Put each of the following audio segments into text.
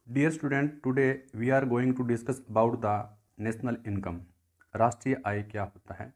Dear student, today we are going to discuss about the national income. राष्ट्रीय आय क्या होता है?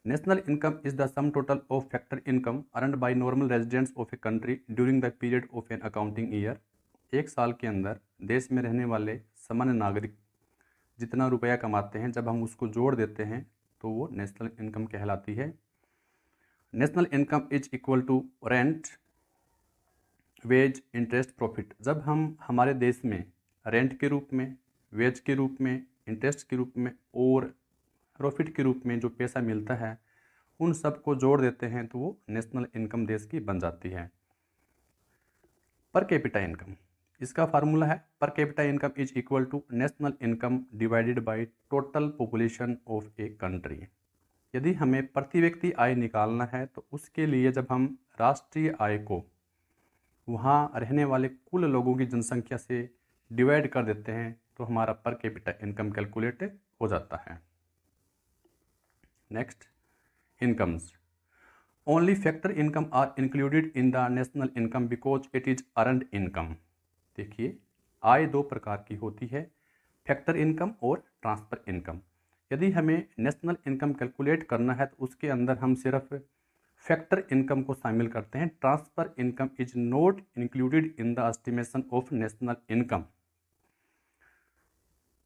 National income is the sum total of factor income earned by normal residents of a country during the period of an accounting year. एक साल के अंदर देश में रहने वाले सामान्य नागरिक जितना रुपया कमाते हैं, जब हम उसको जोड़ देते हैं तो वो नेशनल इनकम कहलाती है। National income is equal to rent, wage, interest, profit. जब हम हमारे देश में रेंट के रूप में, वेज के रूप में, इंटरेस्ट के रूप में और प्रॉफिट के रूप में जो पैसा मिलता है, उन सब को जोड़ देते हैं तो वो नेशनल इनकम देश की बन जाती है। पर कैपिटा इनकम, इसका फार्मूला है per capita income is equal to national income divided by total population of a country. यदि हमें प्रति व्यक्ति आय निकालना है तो उसके लिए जब हम राष्ट्रीय आय को वहाँ रहने वाले कुल लोगों की जनसंख्या से डिवाइड कर देते हैं तो हमारा पर कैपिटा इनकम कैलकुलेट हो जाता है। Next, incomes. Only factor income are included in the national income because it is earned income. देखिए, आय दो प्रकार की होती है, फैक्टर इनकम और ट्रांसफर इनकम। यदि हमें नेशनल इनकम कैलकुलेट करना है तो उसके अंदर हम सिर्फ फैक्टर इनकम को शामिल करते हैं। Transfer income is not included in the estimation of national income.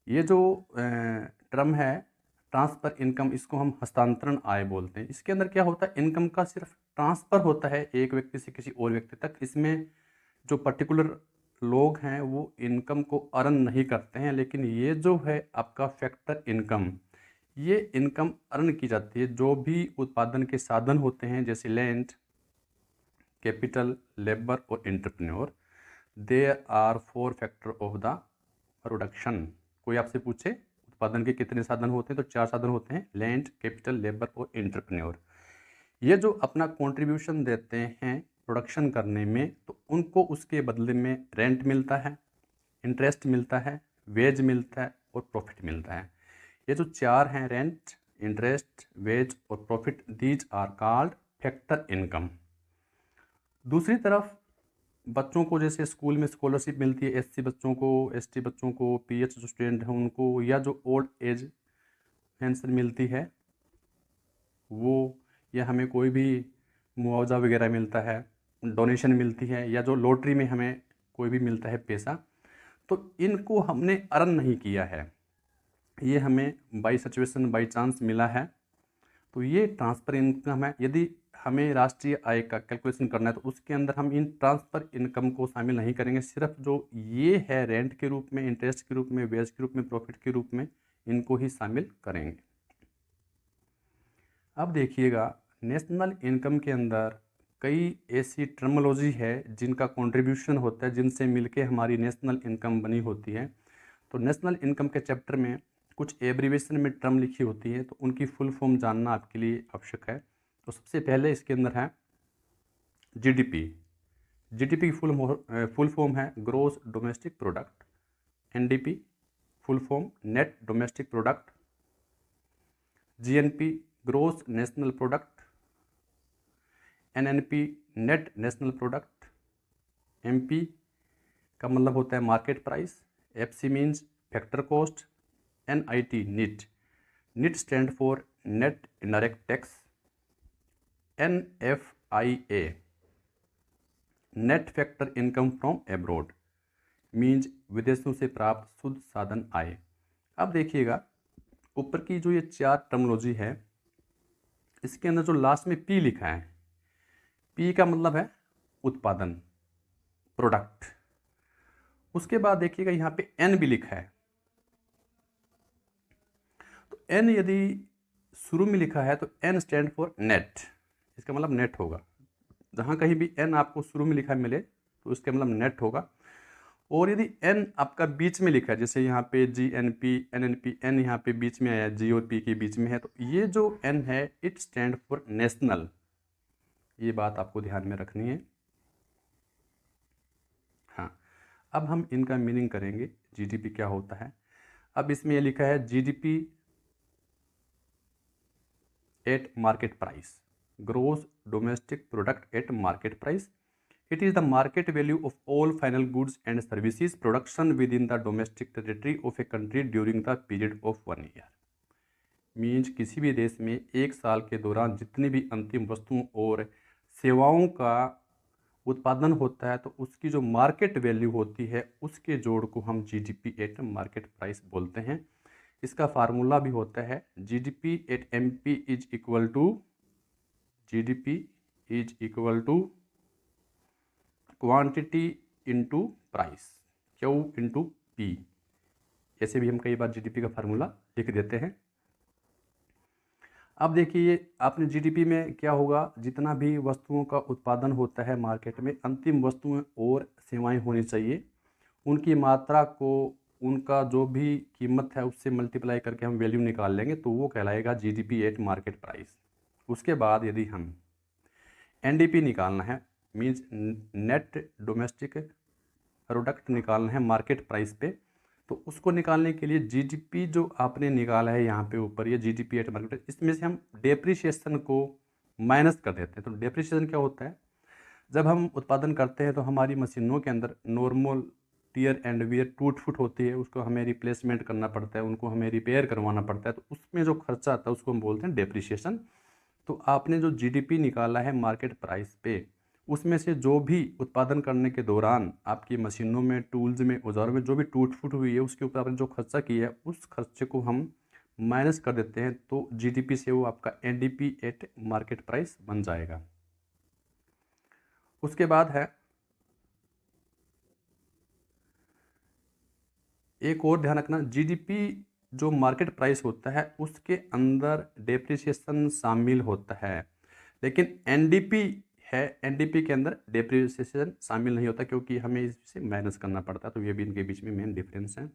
ये जो टर्म है ट्रांसफर इनकम, इसको हम हस्तांतरण आय बोलते हैं। इसके अंदर क्या होता है, इनकम का सिर्फ ट्रांसफर होता है एक व्यक्ति से किसी और व्यक्ति तक। इसमें जो पर्टिकुलर लोग हैं वो इनकम को अर्न नहीं करते हैं, लेकिन ये जो है आपका फैक्टर इनकम, ये इनकम अर्न की जाती है। जो भी उत्पादन के साधन होते हैं जैसे लैंड, कैपिटल, लेबर और entrepreneur, there are 4 factor of the production. कोई आपसे पूछे उत्पादन के कितने साधन होते हैं तो 4 साधन होते हैं, लैंड, कैपिटल, लेबर और एंटरप्रेन्योर। ये जो अपना कंट्रीब्यूशन देते हैं प्रोडक्शन करने में, तो उनको उसके बदले में रेंट मिलता है, इंटरेस्ट मिलता है, वेज मिलता है और प्रॉफिट मिलता है। ये जो 4 हैं, रेंट, इंटरेस्ट, वेज और profit, these are called factor income. दूसरी तरफ बच्चों को जैसे स्कूल में स्कॉलरशिप मिलती है, एससी बच्चों को, एसटी बच्चों को, पीएच जो स्टूडेंट हैं उनको, या जो ओल्ड एज पेंशन मिलती है वो, या हमें कोई भी मुआवजा वगैरह मिलता है, डोनेशन मिलती है, या जो लॉटरी में हमें कोई भी मिलता है पैसा, तो इनको हमने अर्न नहीं किया है, ये हमें बाई सिचुएशन, बाई चांस मिला है, तो ये ट्रांसफर इनकम है। यदि हमें राष्ट्रीय आय का कैलकुलेशन करना है तो उसके अंदर हम इन ट्रांसफर इनकम को शामिल नहीं करेंगे, सिर्फ जो ये है रेंट के रूप में, इंटरेस्ट के रूप में, वेज के रूप में, प्रॉफिट के रूप में, इनको ही शामिल करेंगे। अब देखिएगा, नेशनल इनकम के अंदर कई ऐसी टर्मोलॉजी है जिनका कंट्रीब्यूशन होता है, जिनसे मिलके हमारी नेशनल इनकम बनी होती है। तो नेशनल इनकम के चैप्टर में कुछ एब्रीवेशन में टर्म लिखी होती है, तो उनकी फुल फॉर्म जानना आपके लिए आवश्यक है। तो सबसे पहले इसके अंदर है जीडीपी। जीडीपी की फुल फॉर्म है gross domestic product. NDP full form net domestic product. GNP gross national product. NNP net national product. MP का मतलब होता है market price. FC means factor cost. NIT NIT, NIT stand for net indirect tax. NFIA net factor income from abroad, means विदेशों से प्राप्त शुद्ध साधन आय। अब देखिएगा, ऊपर की जो ये 4 टर्मोलॉजी है, इसके अंदर जो लास्ट में पी लिखा है, पी का मतलब है उत्पादन, प्रोडक्ट। उसके बाद देखिएगा यहाँ पे एन भी लिखा है, तो एन यदि शुरू में लिखा है तो एन स्टैंड फॉर नेट, इसका मतलब नेट होगा। जहाँ कहीं भी एन आपको शुरू में लिखा मिले तो इसका मतलब नेट होगा। और यदि एन आपका बीच में लिखा है, जैसे यहाँ पे G N P, N N P, N यहाँ पे बीच में आया, जी और पी के बीच में है, तो ये जो एन है इट स्टैंड फॉर नेशनल। ये बात आपको ध्यान में रखनी है। हाँ, अब हम इनका मीनिंग करेंगे, जीडीपी क्या होता है। अब इसमें ये लिखा है GDP at market price, gross domestic product at market price. It is the market value of all final goods and services production within the domestic territory of a country during the period of 1 year. Means किसी भी देश में एक साल के दौरान जितनी भी अंतिम वस्तुओं और सेवाओं का उत्पादन होता है तो उसकी जो मार्केट वैल्यू होती है उसके जोड़ को हम जीडीपी एट मार्केट प्राइस बोलते हैं। इसका फार्मूला भी होता है GDP at MP is equal to quantity into price, Q into P. ऐसे भी हम कई बार जीडीपी का फार्मूला लिख देते हैं। अब देखिए आपने जीडीपी में क्या होगा, जितना भी वस्तुओं का उत्पादन होता है मार्केट में, अंतिम वस्तुएं और सेवाएं होनी चाहिए, उनकी मात्रा को उनका जो भी कीमत है उससे मल्टीप्लाई करके हम वैल्यू निकाल लेंगे तो वो कहलाएगा जीडीपी एट मार्केट प्राइस। उसके बाद यदि हम एनडीपी निकालना है, मीन्स नेट डोमेस्टिक प्रोडक्ट निकालना है मार्केट प्राइस पे, तो उसको निकालने के लिए जीडीपी जो आपने निकाला है यहाँ पे ऊपर ये जीडीपी एट मार्केट, इसमें से हम डेप्रिसिएशन को माइनस कर देते हैं। तो डेप्रिसिएशन क्या होता है, जब हम उत्पादन करते हैं तो हमारी मशीनों के अंदर नॉर्मल टीयर एंड वियर टूट फूट होती है, उसको हमें रिप्लेसमेंट करना पड़ता है, उनको हमें रिपेयर करवाना पड़ता है, तो उसमें जो खर्चा आता है उसको हम बोलते हैं डेप्रिसिएशन। तो आपने जो जीडीपी निकाला है मार्केट प्राइस पे, उसमें से जो भी उत्पादन करने के दौरान आपकी मशीनों में, टूल्स में, औजारों में जो भी टूट फूट हुई है उसके ऊपर आपने जो खर्चा किया है उस खर्चे को हम माइनस कर देते हैं, तो जीडीपी से वो आपका एनडीपी एट मार्केट प्राइस बन जाएगा। उसके बाद है एक और ध्यान रखना, जीडीपी जो मार्केट प्राइस होता है उसके अंदर डेप्रिसिएशन शामिल होता है, लेकिन एनडीपी है, एनडीपी के अंदर डेप्रिसिएशन शामिल नहीं होता क्योंकि हमें इसे माइनस करना पड़ता है। तो ये भी इनके बीच में मेन डिफरेंस है।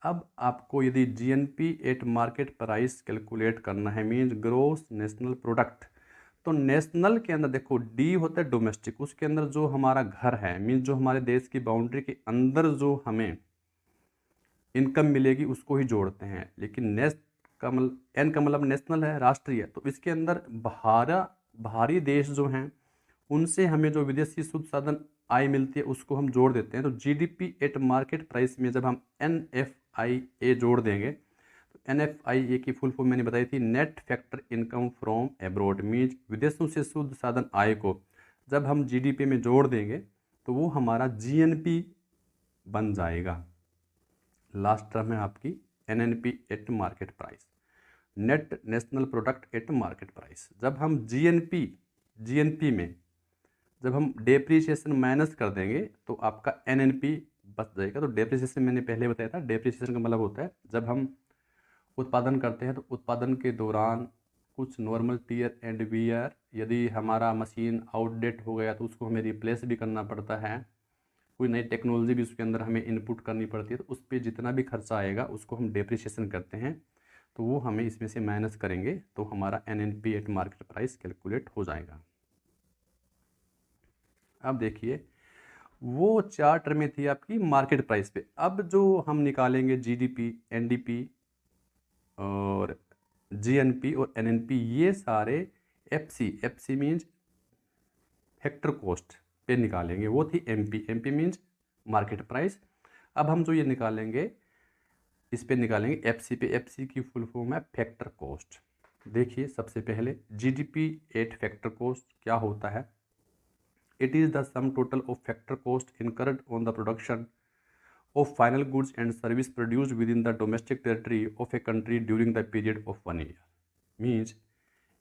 अब आपको यदि GNP eight market price calculate करना है, मीन्स ग्रोस नेशनल प्रोडक्ट, तो नेशनल के अंदर देखो डी होता है डोमेस्टिक, उसके अंदर जो हमारा घर है, मीन्स जो हमारे देश की बाउंड्री के अंदर जो हमें इनकम मिलेगी उसको ही जोड़ते हैं। लेकिन नेस्ट का मतलब एन का मतलब नेशनल है, राष्ट्रीय, तो इसके अंदर बाहरी देश जो हैं उनसे हमें जो विदेशी शुद्ध साधन आय मिलती है उसको हम जोड़ देते हैं। तो जीडीपी एट मार्केट प्राइस में जब हम एनएफआईए जोड़ देंगे, तो एनएफआईए की फुल फॉर्म मैंने बताई थी, net factor income from abroad, means विदेशों से शुद्ध साधन आय को जब हम जीडीपी में जोड़ देंगे तो वो हमारा जीएनपी बन जाएगा। लास्ट टर्म है आपकी NNP eight market price, net national product at market price. जब हम जीएनपी में जब हम डेप्रिसिएशन माइनस कर देंगे तो आपका एनएनपी बच जाएगा। तो डेप्रिसिएशन मैंने पहले बताया था, डेप्रिसिएशन का मतलब होता है जब हम उत्पादन करते हैं तो उत्पादन के दौरान कुछ नॉर्मल टीयर एंड वियर, यदि हमारा मशीन आउटडेट हो गया तो उसको हमें रिप्लेस भी करना पड़ता है, कोई नई टेक्नोलॉजी भी उसके अंदर हमें इनपुट करनी पड़ती है, तो उस पर जितना भी खर्चा आएगा उसको हम डेप्रिसिएशन करते हैं, तो वो हमें इसमें से माइनस करेंगे तो हमारा NNP eight market price calculate हो जाएगा। अब देखिए वो चार टर्में थी आपकी मार्केट प्राइस पे। अब जो हम निकालेंगे जीडीपी, एनडीपी और जीएनपी और एनएनपी, ये सारे एफसी मीन्स फैक्टर कॉस्ट पे निकालेंगे, वो थी एमपी मीन्स मार्केट प्राइस। अब हम जो ये निकालेंगे इस पे निकालेंगे एफसी पे, एफसी की फुल फॉर्म है फैक्टर कॉस्ट। देखिए सबसे पहले जीडीपी एट फैक्टर कॉस्ट क्या होता है, it is the sum total of factor cost incurred on the production of final goods and service produced with in the domestic territory of a country during the period of 1 year. Means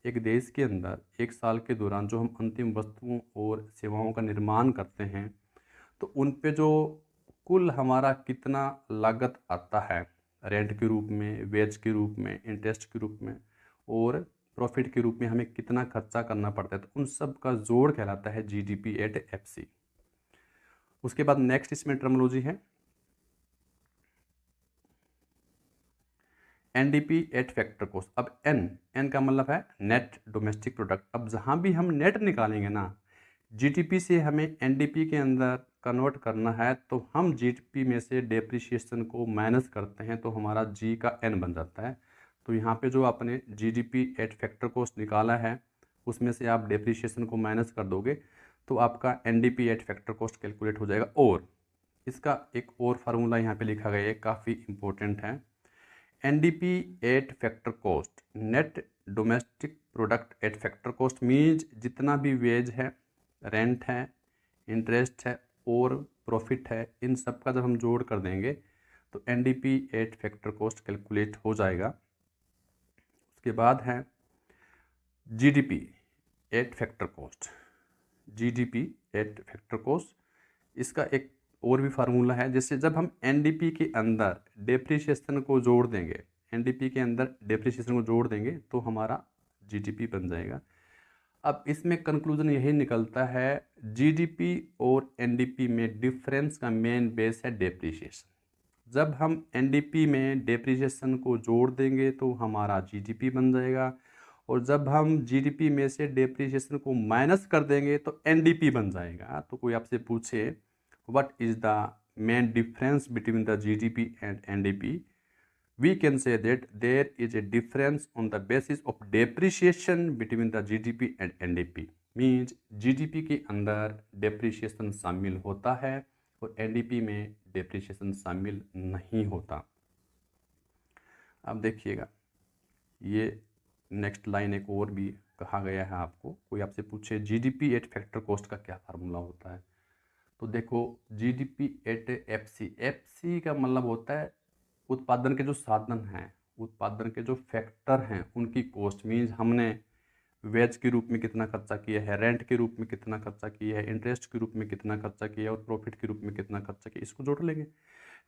एक देश के अंदर एक साल के दौरान जो हम अंतिम वस्तुओं और सेवाओं का निर्माण करते हैं तो उन पे जो कुल हमारा कितना लागत आता है, रेंट के रूप में, वेज के रूप में, इंटरेस्ट के रूप में और प्रॉफिट के रूप में हमें कितना खर्चा करना पड़ता है, तो उन सब का जोड़ कहलाता है जीडीपी एट एफसी। उसके बाद नेक्स्ट इसमें टर्मोलॉजी है एनडीपी एट फैक्टर कॉस्ट। अब एन का मतलब है नेट डोमेस्टिक प्रोडक्ट। अब जहाँ भी हम नेट निकालेंगे ना, जीडीपी से हमें एनडीपी के अंदर कन्वर्ट करना है तो हम जीडीपी में से डेप्रिसिएशन को माइनस करते हैं तो हमारा जी का एन बन जाता है। तो यहाँ पे जो आपने जीडीपी एट फैक्टर कॉस्ट निकाला है उसमें से आप डेप्रिसिएशन को माइनस कर दोगे तो आपका NDP at factor cost calculate हो जाएगा। और इसका एक और फार्मूला यहाँ पे लिखा गया है, काफ़ी इंपॉर्टेंट है। NDP at factor cost net domestic product eight factor cost means जितना भी वेज है, रेंट है, इंटरेस्ट है और प्रॉफिट है, इन सब का जब हम जोड़ कर देंगे तो NDP at factor cost calculate हो जाएगा। उसके बाद है GDP eight factor cost, GDP at factor cost. इसका एक और भी फार्मूला है, जैसे जब हम एनडीपी के अंदर डेप्रिसिएशन को जोड़ देंगे, एनडीपी के अंदर डेप्रिसिएशन को जोड़ देंगे तो हमारा जीडीपी बन जाएगा। अब इसमें कंक्लूजन यही निकलता है, जीडीपी और एनडीपी में डिफरेंस का मेन बेस है डेप्रिसिएशन। जब हम एनडीपी में डेप्रिसिएशन को जोड़ देंगे तो हमारा जीडीपी बन जाएगा, और जब हम जीडीपी में से डेप्रिसिएशन को माइनस कर देंगे तो एनडीपी बन जाएगा। तो कोई आपसे पूछे what is the main difference between the GDP and NDP, we can say that there is a difference on the basis of depreciation between the GDP and NDP। Means GDP के अंदर depreciation शामिल होता है और NDP में depreciation शामिल नहीं होता। अब देखिएगा, ये नेक्स्ट लाइन एक और भी कहा गया है आपको, कोई आपसे पूछे GDP एट फैक्टर कॉस्ट का क्या फार्मूला होता है, तो देखो GDP एट एफसी का मतलब होता है उत्पादन के जो साधन हैं, उत्पादन के जो फैक्टर हैं उनकी कॉस्ट। मीन्स हमने वेज के रूप में कितना खर्चा किया है, रेंट के रूप में कितना खर्चा किया है, इंटरेस्ट के रूप में कितना खर्चा किया है और प्रॉफिट के रूप में कितना खर्चा किया, इसको जोड़ लेंगे।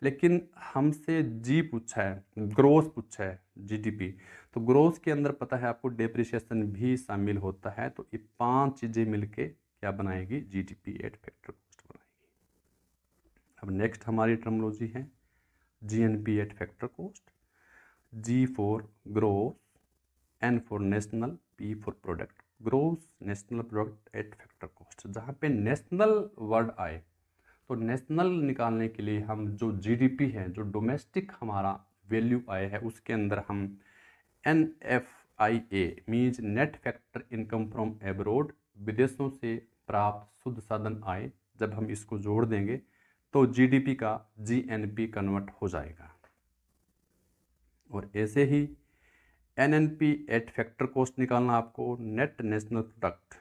लेकिन हमसे जी पूछा है, ग्रोथ पूछा है जीडीपी, तो ग्रोथ के अंदर पता है आपको डेप्रिसिएशन भी शामिल होता है। तो ये 5 चीज़ें मिलके क्या बनाएगी, जीडीपी एट फैक्टर कॉस्ट बनाएगी। अब नेक्स्ट हमारी टर्मोलॉजी है GNP eight factor cost, G for growth, N for national, P for product. Growth national product at factor cost, जहाँ पे नेशनल वर्ड आए तो नेशनल निकालने के लिए हम जो GDP है, जो डोमेस्टिक हमारा वैल्यू आया है, उसके अंदर हम NFIA means net factor income from abroad, विदेशों से प्राप्त शुद्ध साधन आय, जब हम इसको जोड़ देंगे तो GDP का GNP कन्वर्ट हो जाएगा। और ऐसे ही NNP एट फैक्टर कॉस्ट निकालना आपको, नेट नेशनल प्रोडक्ट।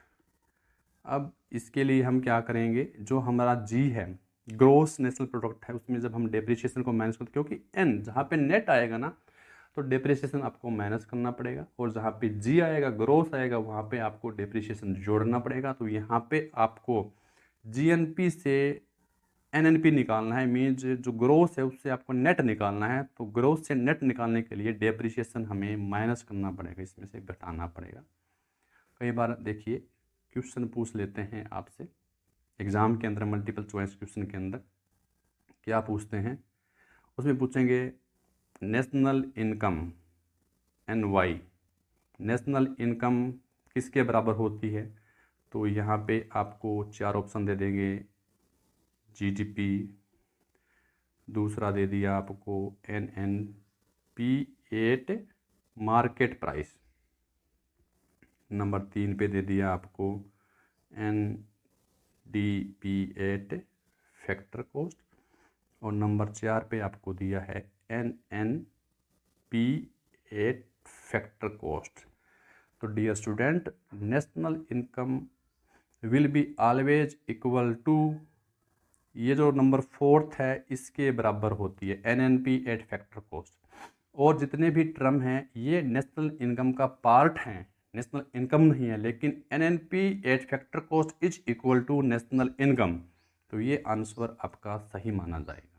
अब इसके लिए हम क्या करेंगे, जो हमारा G है ग्रोस नेशनल प्रोडक्ट है, उसमें जब हम डेप्रिसिएशन को माइनस करते, क्योंकि N जहाँ पे नेट आएगा ना तो डेप्रिसिएशन आपको माइनस करना पड़ेगा, और जहाँ पे G आएगा ग्रोस आएगा वहाँ पे आपको डेप्रिसिएशन जोड़ना पड़ेगा। तो यहाँ पे आपको GNP से NNP निकालना है, मीन्स जो ग्रोस है उससे आपको नेट निकालना है। तो ग्रोस से नेट निकालने के लिए डेप्रिसिएशन हमें माइनस करना पड़ेगा, इसमें से घटाना पड़ेगा। कई बार देखिए क्वेश्चन पूछ लेते हैं आपसे एग्ज़ाम के अंदर, मल्टीपल चॉइस क्वेश्चन के अंदर क्या पूछते हैं, उसमें पूछेंगे national income NY, national income किसके बराबर होती है, तो यहाँ पे आपको 4 ऑप्शन दे देंगे, GDP, दूसरा दे दिया आपको NNP at market price, number 3 पे दे दिया आपको NDP एट फैक्टर कॉस्ट, और नंबर 4 पे आपको दिया है NNP एट फैक्टर कॉस्ट। तो dear student, national income will be always equal to, ये जो नंबर 4 है इसके बराबर होती है NNP एट फैक्टर कॉस्ट। और जितने भी टर्म हैं ये नेशनल इनकम का पार्ट हैं, नेशनल इनकम नहीं है, लेकिन NNP at factor cost is equal to national income. तो ये आंसर आपका सही माना जाएगा।